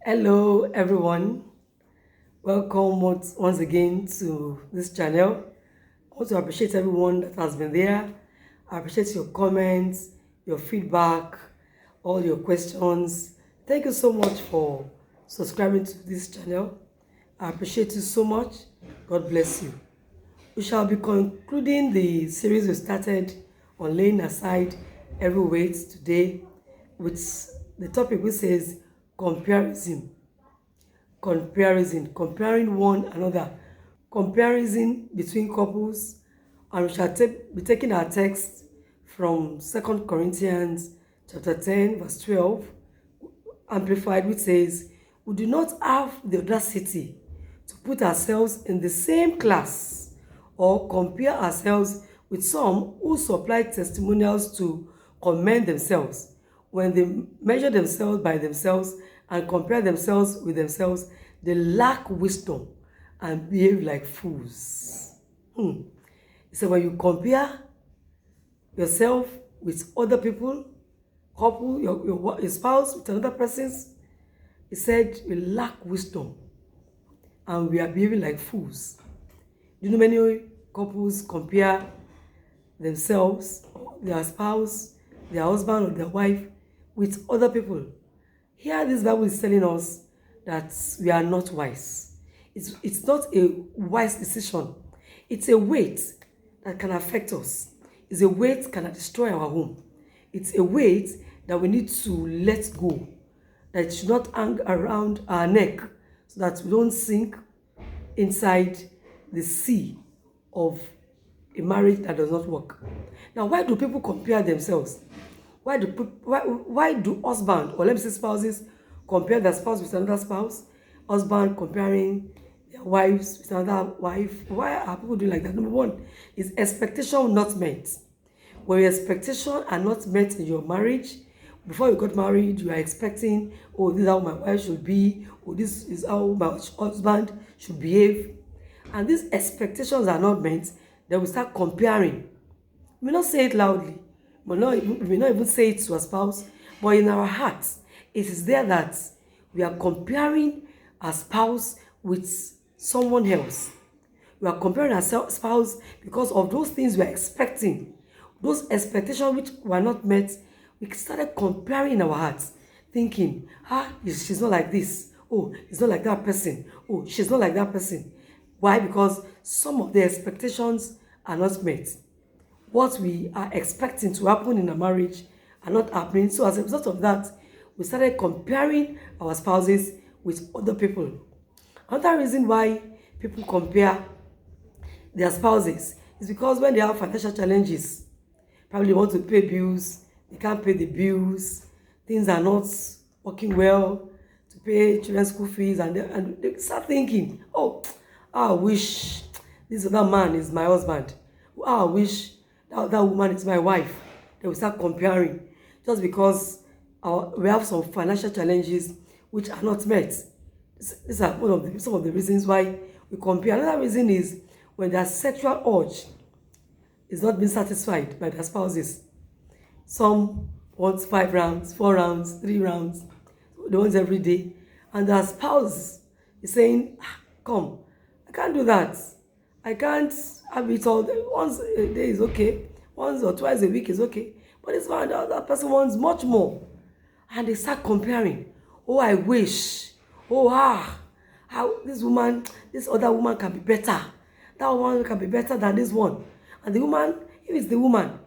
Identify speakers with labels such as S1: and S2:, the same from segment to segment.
S1: Hello, everyone. Welcome once again to this channel. I want to appreciate everyone that has been there. I appreciate your comments, your feedback, all your questions. Thank you so much for subscribing to this channel. I appreciate you so much. God bless you. We shall be concluding the series we started on laying aside every weight today with the topic which says comparison. Comparing one another, comparison between couples, and we shall be taking our text from 2 Corinthians chapter 10, verse 12, amplified, which says, "We do not have the audacity to put ourselves in the same class or compare ourselves with some who supply testimonials to commend themselves. When they measure themselves by themselves and compare themselves with themselves, they lack wisdom and behave like fools." So when you compare yourself with other people, couple, your spouse with another person's, he said we lack wisdom and we are behaving like fools. You know, many couples compare themselves, their spouse, their husband or their wife with other people. Here this Bible is telling us that we are not wise. It's not a wise decision. It's a weight that can affect us. It's a weight that can destroy our home. It's a weight that we need to let go, that it should not hang around our neck so that we don't sink inside the sea of a marriage that does not work. Now, why do people compare themselves? Why do husband, or let me say spouses, compare their spouse with another spouse? Husband comparing their wives with another wife. Why are people doing like that? Number one is expectation not met. When your expectations are not met in your marriage, before you got married, you are expecting, oh, this is how my wife should be, or this is how my husband should behave. And these expectations are not met, then we start comparing. We may not say it loudly, we may not even say it to our spouse, but in our hearts, it is there that we are comparing our spouse with someone else. We are comparing our spouse because of those things we are expecting. Those expectations which were not met, we started comparing in our hearts, thinking, she's not like this. Oh, it's not like that person. Oh, she's not like that person. Why? Because some of the expectations are not met. What we are expecting to happen in a marriage are not happening. So as a result of that, we started comparing our spouses with other people. Another reason why people compare their spouses is because when they have financial challenges, probably want to pay bills, they can't pay the bills, things are not working well to pay children's school fees, and they start thinking, oh, I wish this other man is my husband. I wish that woman is my wife. They will start comparing just because we have some financial challenges which are not met. These are some of the reasons why we compare. Another reason is when their sexual urge is not being satisfied by their spouses. Some want 5 rounds, 4 rounds, 3 rounds, they want every day. And their spouse is saying, come, I can't do that. I can't have it all day. Once a day is okay. Once or twice a week is okay. But this one, the other person wants much more. And they start comparing. Oh, I wish. Oh, how this other woman can be better. That woman can be better than this one. And the woman, if it's the woman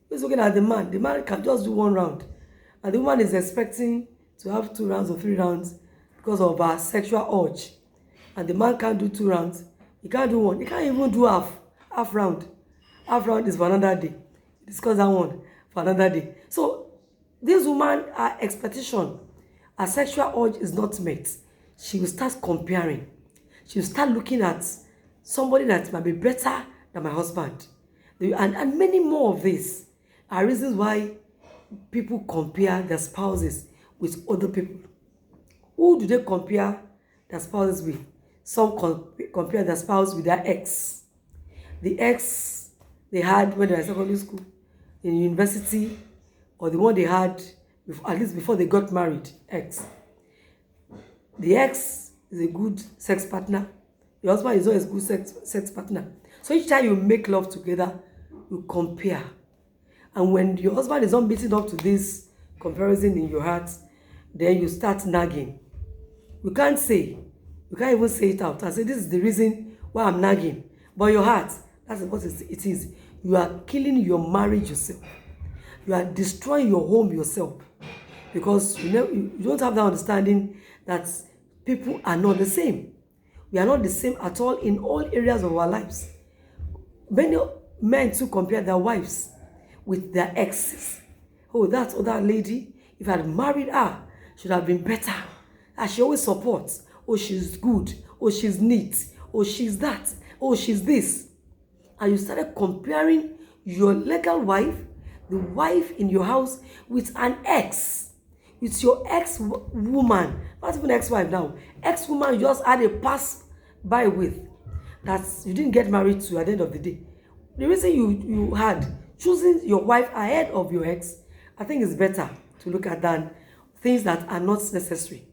S1: who's looking at the man can just do 1 round. And the woman is expecting to have 2 rounds or 3 rounds because of her sexual urge. And the man can't do 2 rounds. He can't do 1. He can't even do half round. Half round is for another day. Discuss that one for another day. So this woman, her expectation, her sexual urge is not met. She will start comparing. She will start looking at somebody that might be better than my husband. And many more of these are reasons why people compare their spouses with other people. Who do they compare their spouses with? Some compare their spouse with their ex. The ex they had when they were in secondary school, in university, or the one they had at least before they got married, ex. The ex is a good sex partner. Your husband is not a good sex partner. So each time you make love together, you compare. And when your husband is not meeting up to this comparison in your heart, then you start nagging. You can't even say it out and say, this is the reason why I'm nagging. But your heart, that's what it is. You are killing your marriage yourself. You are destroying your home yourself. Because you don't have that understanding that people are not the same. We are not the same at all in all areas of our lives. Many men too compare their wives with their exes. Oh, that other lady, if I had married her, should have been better. And she always supports. Oh, she's good. Oh, she's neat. Oh, she's that. Oh, she's this. And you started comparing your legal wife, the wife in your house, with an ex. With your ex-woman. Not even ex-wife now. Ex-woman you just had a pass by with. That you didn't get married to at the end of the day. The reason you had choosing your wife ahead of your ex, I think it's better to look at than things that are not necessary.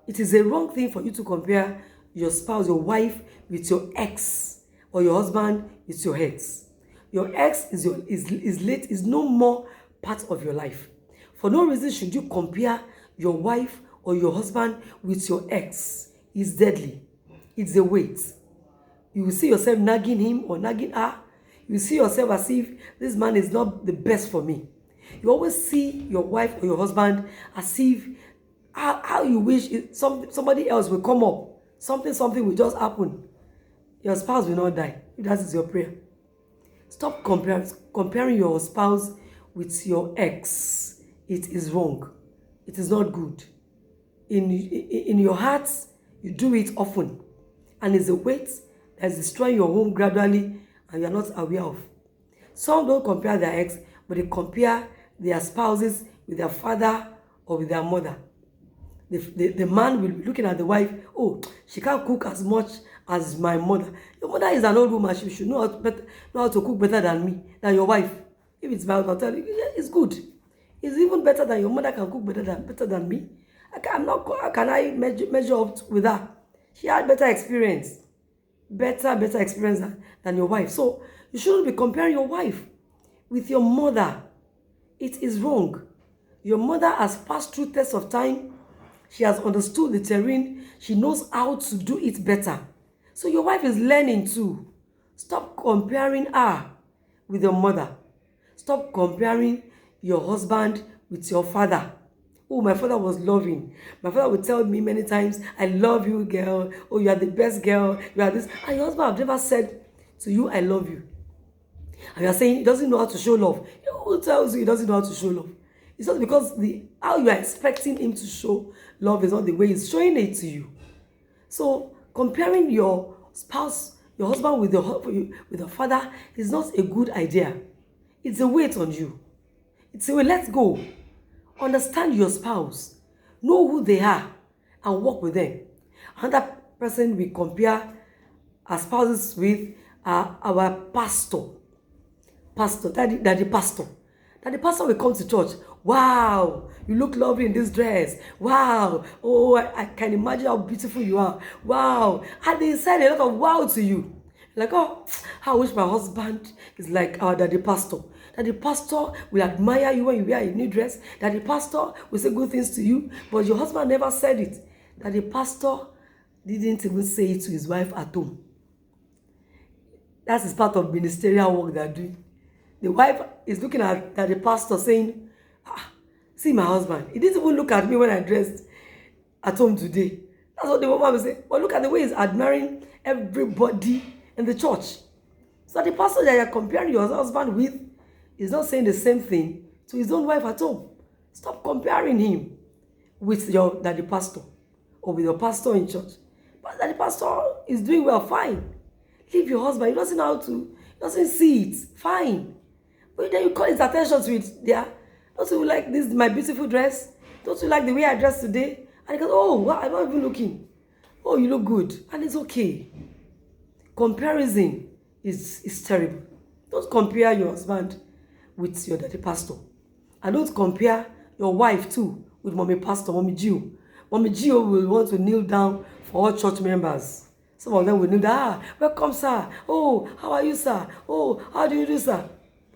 S1: It is a wrong thing for you to compare your spouse, your wife, with your ex, or your husband with your ex. Your ex is no more part of your life. For no reason should you compare your wife or your husband with your ex. It's deadly. It's a weight. You will see yourself nagging him or nagging her. You see yourself as if this man is not the best for me. You always see your wife or your husband as if how you wish somebody else will come up. Something will just happen. Your spouse will not die. If that is your prayer. Stop comparing your spouse with your ex. It is wrong. It is not good. In your heart, you do it often. And it's a weight that is destroying your home gradually and you are not aware of. Some don't compare their ex, but they compare their spouses with their father or with their mother. The man will be looking at the wife, oh, she can't cook as much as my mother. Your mother is an old woman, she should know how to cook better than me, than your wife. If it's my husband, I'll tell you, yeah, it's good. It's even better than your mother can cook better than me. Can I measure up with her? She had better experience. Better experience than your wife. So you shouldn't be comparing your wife with your mother. It is wrong. Your mother has passed through tests of time. She has understood the terrain. She knows how to do it better. So your wife is learning too. Stop comparing her with your mother. Stop comparing your husband with your father. Oh, my father was loving. My father would tell me many times, I love you, girl. Oh, you are the best girl. You are this. And your husband have never said to you, I love you. And you are saying he doesn't know how to show love. Who tells you he doesn't know how to show love? It's not because how you are expecting him to show love is not the way he's showing it to you. So comparing your spouse, your husband with your father is not a good idea. It's a weight on you. It's a way, let go. Understand your spouse. Know who they are and work with them. Another person we compare our spouses with our pastor. Daddy pastor. Daddy pastor will come to church. Wow, you look lovely in this dress. Wow, oh, I can imagine how beautiful you are. Wow, and they said a lot of wow to you. Like, oh, I wish my husband is like our daddy pastor. Daddy pastor will admire you when you wear a new dress. Daddy pastor will say good things to you, but your husband never said it. Daddy pastor didn't even say it to his wife at home. That is part of ministerial work they're doing. The wife is looking at the pastor saying, see my husband. He didn't even look at me when I dressed at home today. That's what the woman will say. But look at the way he's admiring everybody in the church. So the pastor that you're comparing your husband with is not saying the same thing to his own wife at home. Stop comparing him with your daddy pastor or with your pastor in church. But daddy pastor is doing well, fine. Leave your husband. He doesn't know how to, he doesn't see it, fine. But then you call his attention to it. Yeah. Don't you like this, my beautiful dress? Don't you like the way I dress today? And he goes, oh, wow, I'm not even looking. Oh, you look good. And it's okay. Comparison is terrible. Don't compare your husband with your daddy pastor. And don't compare your wife too with mommy pastor, mommy Jew. Mommy Gio will want to kneel down for all church members. Some of them will kneel down. Welcome, sir. Oh, how are you, sir? Oh, how do you do, sir?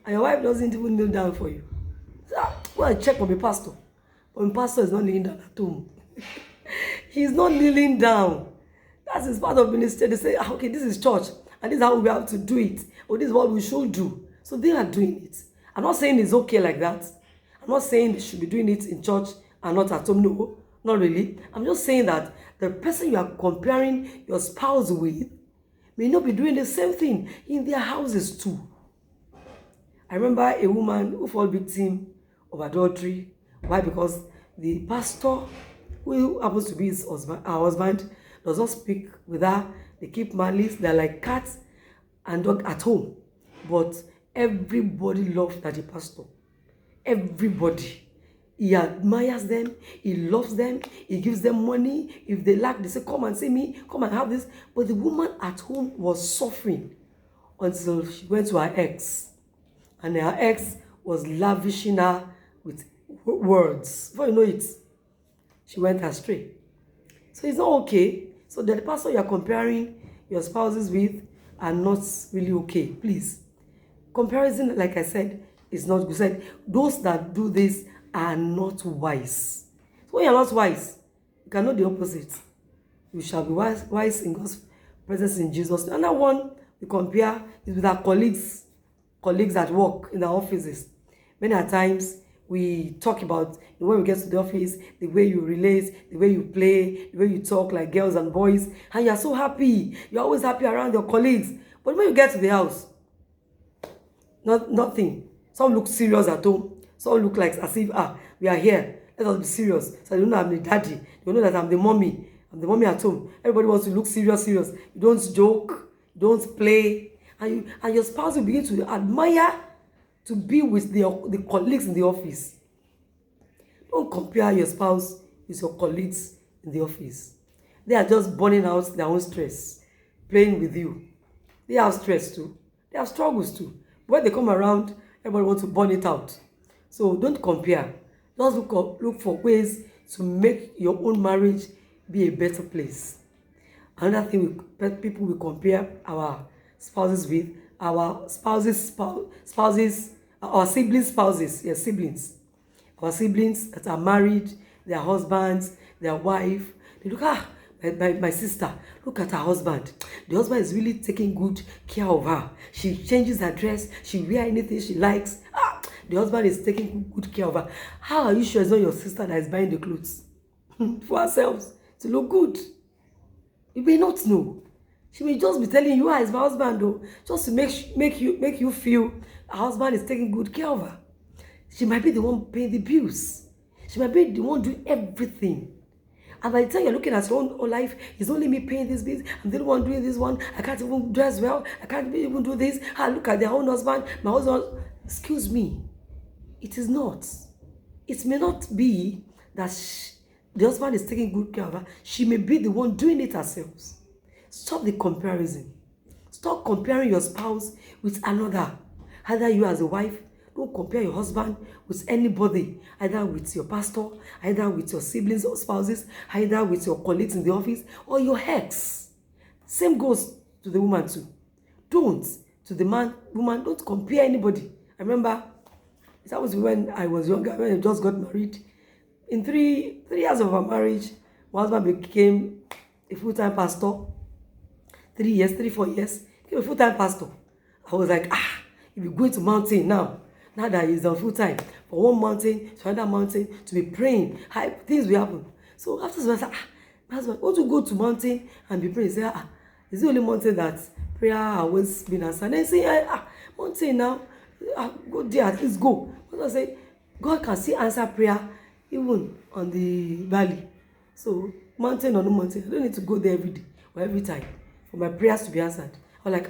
S1: And your wife doesn't even kneel down for you. Go and check on the pastor. But the pastor is not kneeling down at home. He's not kneeling down. That is part of ministry. They say, okay, this is church, and this is how we have to do it. Or this is what we should do. So they are doing it. I'm not saying it's okay like that. I'm not saying they should be doing it in church and not at home. No, not really. I'm just saying that the person you are comparing your spouse with may not be doing the same thing in their houses too. I remember a woman who fell victim of adultery. Why? Because the pastor, who happens to be her husband, does not speak with her. They keep malice. They're like cats and dog at home. But everybody loves that pastor. Everybody. He admires them. He loves them. He gives them money. If they lack, they say, come and see me. Come and have this. But the woman at home was suffering until she went to her ex. And her ex was lavishing her with words. Before you know it, she went astray. So it's not okay. So the person you are comparing your spouses with are not really okay. Please. Comparison, like I said, is not good. Said those that do this are not wise. So when you're not wise, you can know the opposite. You shall be wise in God's presence in Jesus. Another one we compare is with our colleagues at work, in our offices. Many times we talk about when we get to the office, the way you relate, the way you play, the way you talk like girls and boys, and you're so happy. You're always happy around your colleagues. But when you get to the house, nothing. Some look serious at home. Some look like as if, we are here. Let us be serious. So you know I'm the daddy. You know that I'm the mommy. I'm the mommy at home. Everybody wants to look serious. You don't joke. You don't play. And your spouse will begin to admire to be with the colleagues in the office. Don't compare your spouse with your colleagues in the office. They are just burning out their own stress, playing with you. They have stress too. They have struggles too. When they come around, everybody wants to burn it out. So don't compare. Just look for ways to make your own marriage be a better place. Another thing people will compare our spouses with, our spouses, our siblings' spouses, yes, siblings. Our siblings that are married, their husbands, their wife. They look, my sister, look at her husband. The husband is really taking good care of her. She changes her dress. She wears anything she likes. The husband is taking good care of her. How are you sure it's not your sister that is buying the clothes for herself to look good? You may not know. She may just be telling you, it's my husband, though, just to make you feel her husband is taking good care of her. She might be the one paying the bills. She might be the one doing everything. And by the time you're looking at your own life, it's only me paying this bills. I'm the one doing this one. I can't even dress well. I can't even do this. Look at their own husband. My husband. Excuse me. It is not. It may not be that the husband is taking good care of her. She may be the one doing it herself. Stop the comparison. Stop comparing your spouse with another. Either you as a wife, don't compare your husband with anybody, either with your pastor, either with your siblings or spouses, either with your colleagues in the office, or your ex. Same goes to the woman too. Don't. To the woman, don't compare anybody. I remember, that was when I was younger, when I just got married. In 3 years of our marriage, my husband became a full-time pastor. 4 years, became a full-time pastor. I was like, if you're going to mountain now that he's on full-time, for one mountain to another mountain, to be praying, things will happen. So after I was like, my husband, want to go to mountain and be praying? He said, it's the only mountain that prayer has always been answered. And then say, mountain now, go there, at least go. But I say, God can still answer prayer even on the valley. So mountain or no mountain, I don't need to go there every day or every time for my prayers to be answered. I'm like,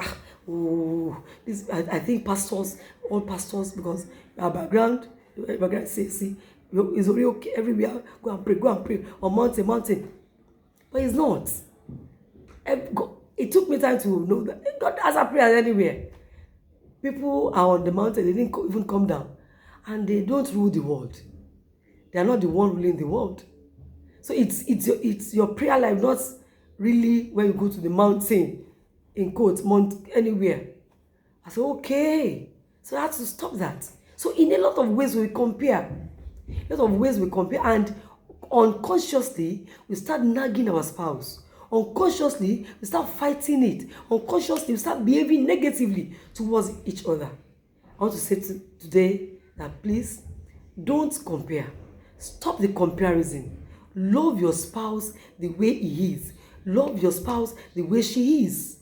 S1: this. I think pastors, all pastors, because our background say, it's already okay everywhere. Go and pray, on mountain. But it's not. It took me time to know that God answer prayers anywhere. People are on the mountain, they didn't even come down. And they don't rule the world. They are not the one ruling the world. So it's your prayer life, not really when you go to the mountain, in quotes, mount anywhere. I said, okay. So I had to stop that. So in a lot of ways we compare. A lot of ways we compare, and unconsciously we start nagging our spouse. Unconsciously we start fighting it. Unconsciously we start behaving negatively towards each other. I want to say today that please don't compare. Stop the comparison. Love your spouse the way he is. Love your spouse the way she is.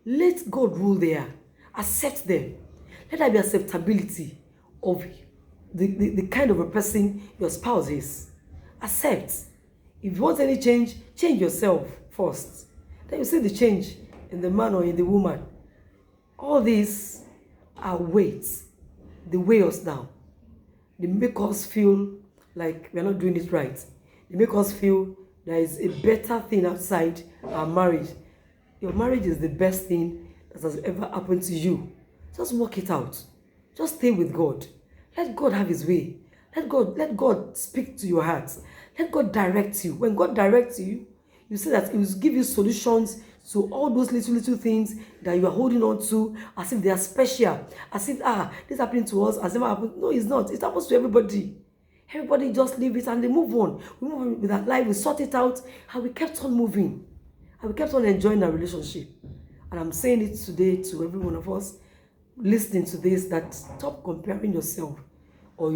S1: Let God rule there. Accept them. Let there be acceptability of the kind of a person your spouse is. Accept. If you want any change, change yourself first. Then you see the change in the man or in the woman. All these are weights. They weigh us down. They make us feel like we're not doing it right. They make us feel there is a better thing outside our marriage. Your marriage is the best thing that has ever happened to you. Just work it out. Just stay with God. Let God have his way. Let God speak to your heart. Let God direct you. When God directs you, you see that he will give you solutions to all those little things that you are holding on to as if they are special. As if, this happened to us, as if it happened. No, it's not. It happens to everybody. Everybody just leave it and they move on. We move on with our life, we sort it out, and we kept on moving. And we kept on enjoying our relationship. And I'm saying it today to every one of us listening to this, that stop comparing yourself or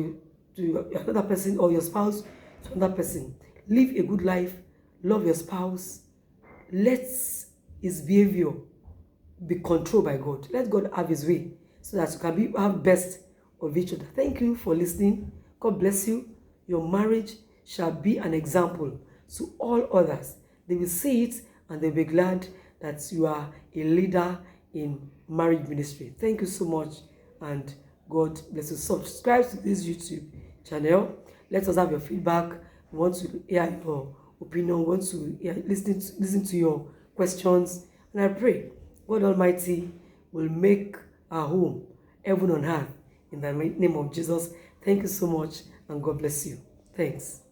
S1: to another person, or your spouse to another person. Live a good life. Love your spouse. Let his behavior be controlled by God. Let God have his way so that you can have best of each other. Thank you for listening. God bless you. Your marriage shall be an example to all others. They will see it and they'll be glad that you are a leader in marriage ministry. Thank you so much, and God bless you. Subscribe to this YouTube channel. Let us have your feedback. We want to hear your opinion. We want to listen to your questions. And I pray God Almighty will make our home heaven on earth in the name of Jesus. Thank you so much, and God bless you. Thanks.